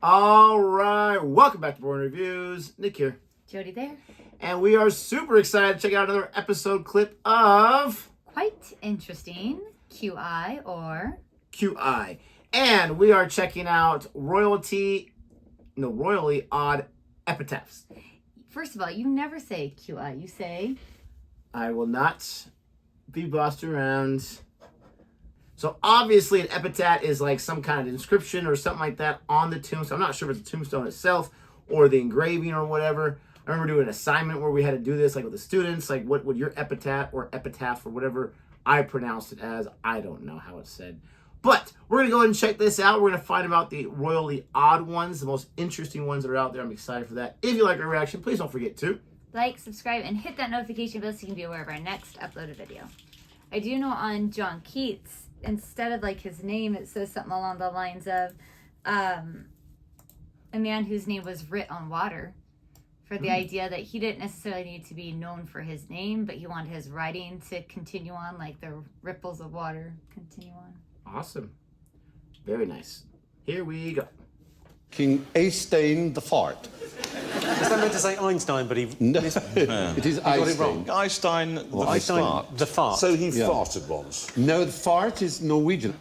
All right, welcome back to Boring Reviews. Nick here. Jody there. And we are super excited to check out another episode clip of... Quite interesting. QI or... QI. And we are checking out royally odd epitaphs. First of all, you never say QI. You say... I will not be bossed around. So obviously an epitaph is like some kind of inscription or something like that on the tombstone. I'm not sure if it's the tombstone itself or the engraving or whatever. I remember doing an assignment where we had to do this like with the students, like what would your epitaph or whatever I pronounced it as. I don't know how it's said. But we're going to go ahead and check this out. We're going to find about the royally odd ones, the most interesting ones that are out there. I'm excited for that. If you like our reaction, please don't forget to like, subscribe, and hit that notification bell so you can be aware of our next uploaded video. I do know on John Keats, instead of like his name, it says something along the lines of a man whose name was writ on water, for the idea that he didn't necessarily need to be known for his name, but he wanted his writing to continue on, like the ripples of water continue on. Awesome. Very nice. Here we go. King Eystein the Fart. Is that meant to say Einstein, but he... No, it is got it Eystein. wrong. Einstein The fart. So he farted once. No, the fart is Norwegian.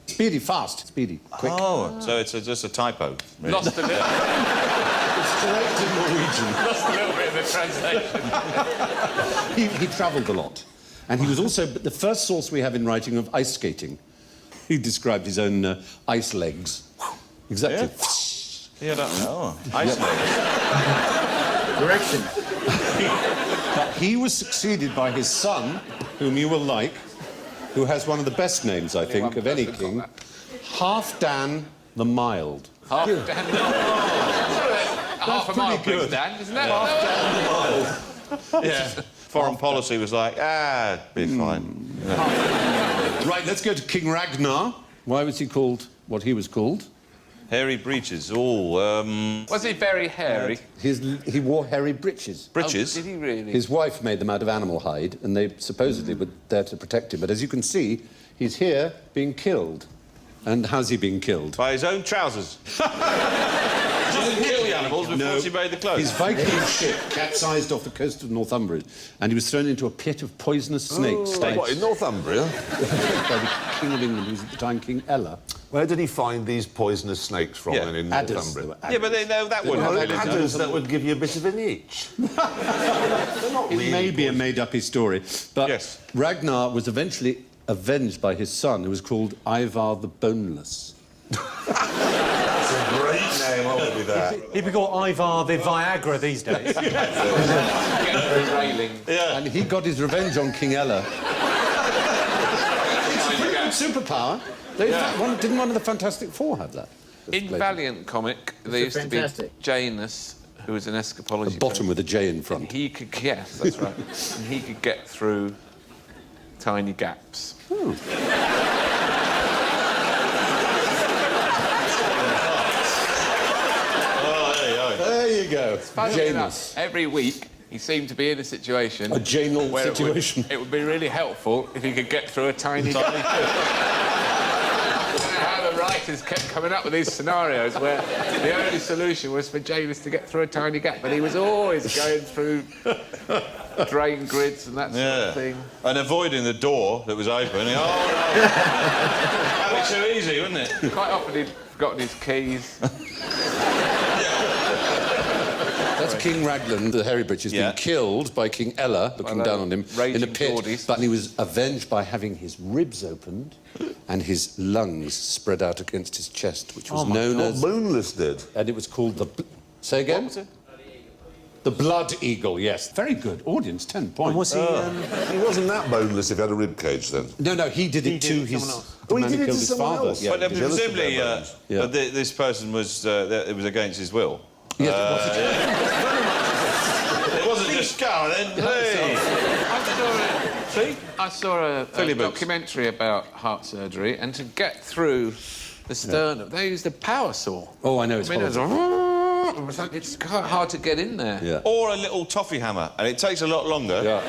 Speedy, fast, speedy, quick. Oh, so it's just a typo. Really. Lost a little, It's correct in Norwegian. lost a little bit in the translation. He travelled a lot. And he was also the first source we have in writing of ice skating. He described his own ice legs. Exactly. Yeah, that. Oh, Iceland. Correction. He was succeeded by his son, whom you will like, who has one of the best names, I think, of any king, Halfdan the Mild. Half a mile, pretty good. Dan, isn't that? Yeah. Foreign policy was like, be fine. Right, let's go to King Ragnar. Why was he called what he was called? Hairy breeches. Oh, Was he very hairy? He wore hairy breeches. breeches. Oh, did he really? His wife made them out of animal hide, and they supposedly were there to protect him. But as you can see, he's here being killed. And how's he being killed? By his own trousers. She didn't kill the animals before she made the clothes. His Viking ship capsized off the coast of Northumbria, and he was thrown into a pit of poisonous snakes What, in Northumbria? by the King of England, who was at the time King Ella. Where did he find these poisonous snakes from then in Adders. Northumbria? Yeah, but that wouldn't Well, have been adders that would give you a bit of an itch. They're not It really may be a poisonous. made-up story, but Yes. Ragnar was eventually avenged by his son, who was called Ivar the Boneless. It's a great name, I'll give you that. He'd be called Ivar the Viagra these days. Railing. Yeah. And he got his revenge on King Ella. It's a pretty good superpower. Didn't one of the Fantastic Four have that? In Valiant comic, there used fantastic. to be Janus, who was an Escapology. The bottom with a J in front. He could, yes, that's right. And he could get through tiny gaps. There you go. Funnily Janus. enough, every week he seemed to be in a situation. A Janal where situation. It would be really helpful if he could get through a tiny gap. How the writers kept coming up with these scenarios where the only solution was for Janus to get through a tiny gap, but he was always going through drain grids and that sort of thing. And avoiding the door that was open. That'd be too easy, wouldn't it? Quite often he'd forgotten his keys. That's King Ragnar, the hairy breeches, Yeah. been killed by King Ella, looking down on him, in a raging pit. Geordies. But he was avenged by having his ribs opened and his lungs spread out against his chest, which was known as... Boneless did. And it was called the... Say again? What was it? The Blood Eagle, yes. Very good. Audience, 10 points. And was he... He wasn't that boneless if he had a rib cage then. No, he did it to his... someone else. The Oh, he man did who it killed to his someone father. else? Yeah. But Jealous of presumably, their bones. Yeah. this person was... it was against his will. Yes, It wasn't just go and then... Hey. I saw a Philly boots. documentary about heart surgery, and to get through the sternum, they used a power saw. Oh, I know, it's It's quite hard to get in there. Yeah. Or a little toffee hammer, and it takes a lot longer. Yeah.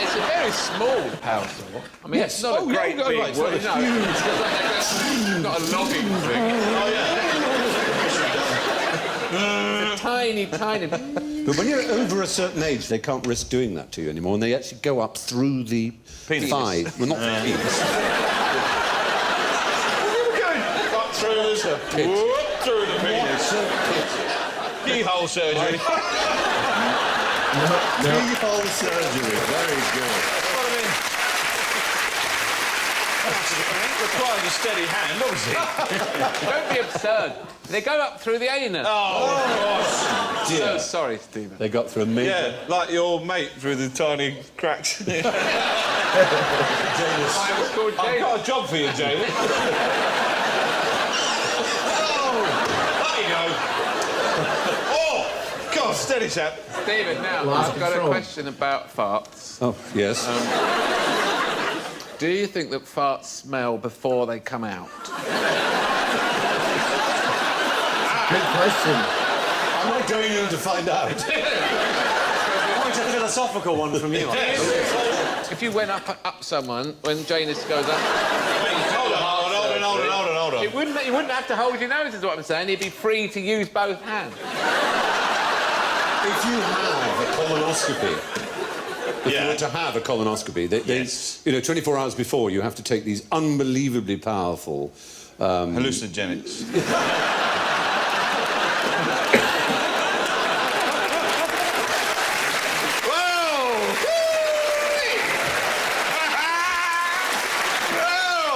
It's a very small power saw. I mean, Yes. it's not Oh, a great yeah, big right, one. it's No, it's not a logging thing. Oh, yeah. tiny. But when you're over a certain age, they can't risk doing that to you anymore, and they actually go up through the Penis. thigh. Well, not the penis. Up through the whoop, through the penis. Keyhole surgery. Keyhole surgery. Very good. What I mean? Requires a steady hand, obviously. Don't be absurd. They go up through the anus. Oh, gosh. So sorry, Stephen. They got through a major... Yeah, like your mate through the tiny cracks. I was called I've James. got a job for you, Jamie. There you go. Oh, God, steady, chap. Stephen, now, Lost I've got a control. question about farts. Oh, yes. Do you think that farts smell before they come out? Good question. Am I going in to find out? Quite a philosophical one from you. If you went up someone, when Janus goes up... Hold on. You wouldn't have to hold your nose, is what I'm saying. You'd be free to use both hands. If you have a colonoscopy, if you were to have a colonoscopy, Yes. you know, 24 hours before, you have to take these unbelievably powerful... Hallucinogenics.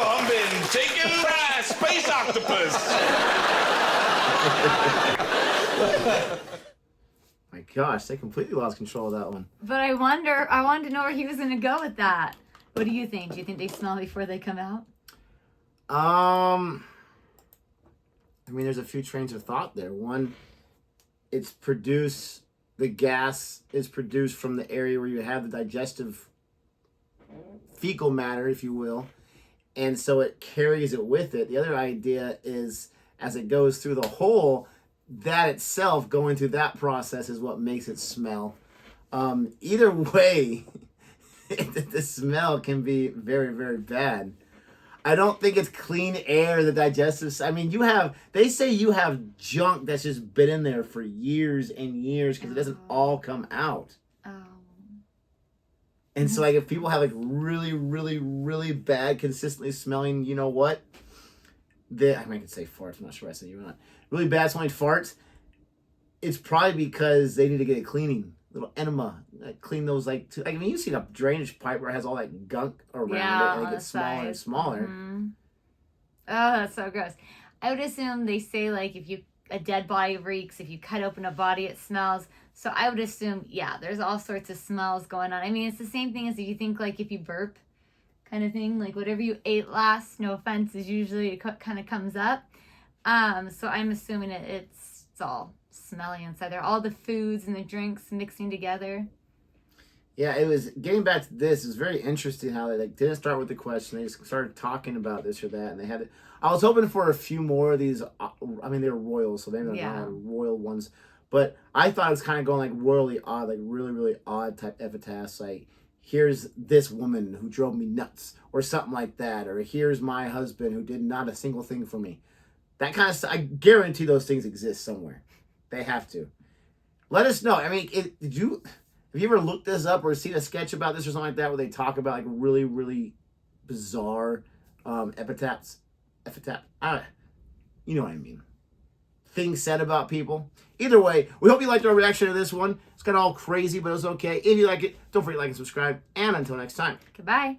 I'm being taken by a space octopus. My gosh, they completely lost control of that one. But I wanted to know where he was going to go with that. What do you think? Do you think they smell before they come out? I mean, there's a few trains of thought there. One, the gas is produced from the area where you have the digestive fecal matter, if you will, and so it carries it with it. The other idea is, as it goes through the hole, that itself going through that process is what makes it smell. Either way, the smell can be very, very bad. I don't think it's clean air, the digestive... I mean, they say you have junk that's just been in there for years and years because it doesn't all come out. Oh. And so, like, if people have, like, really, really, really bad, consistently smelling, you know what? I mean, I could say farts. I'm not sure I said you or not. Really bad smelling farts, it's probably because they need to get a cleaning. Little enema. Clean those, like... I mean, you see a drainage pipe where it has all that gunk around it, and it gets smaller and smaller. Mm-hmm. Oh, that's so gross. I would assume they say, like, a dead body reeks. If you cut open a body, it smells. So I would assume, yeah, there's all sorts of smells going on. I mean, it's the same thing as if you think, like, if you burp kind of thing. Like, whatever you ate last, no offense, is usually it kind of comes up. So I'm assuming it's all smelly inside there. All the foods and the drinks mixing together. Yeah, it was... Getting back to this, it was very interesting how they didn't start with the question. They just started talking about this or that, and they had... I was hoping for a few more of these... I mean, they were royal, so they were not royal ones. But I thought it was kind of going, like, royally odd, like, really, really odd type epitaphs. Like, here's this woman who drove me nuts, or something like that. Or here's my husband who did not a single thing for me. That kind of stuff. I guarantee those things exist somewhere. They have to. Let us know. I mean, have you ever looked this up or seen a sketch about this or something like that where they talk about, like, really, really bizarre epitaphs? You know what I mean. Things said about people. Either way, we hope you liked our reaction to this one. It's got all crazy, but it was okay. If you like it, don't forget to like and subscribe. And until next time. Goodbye.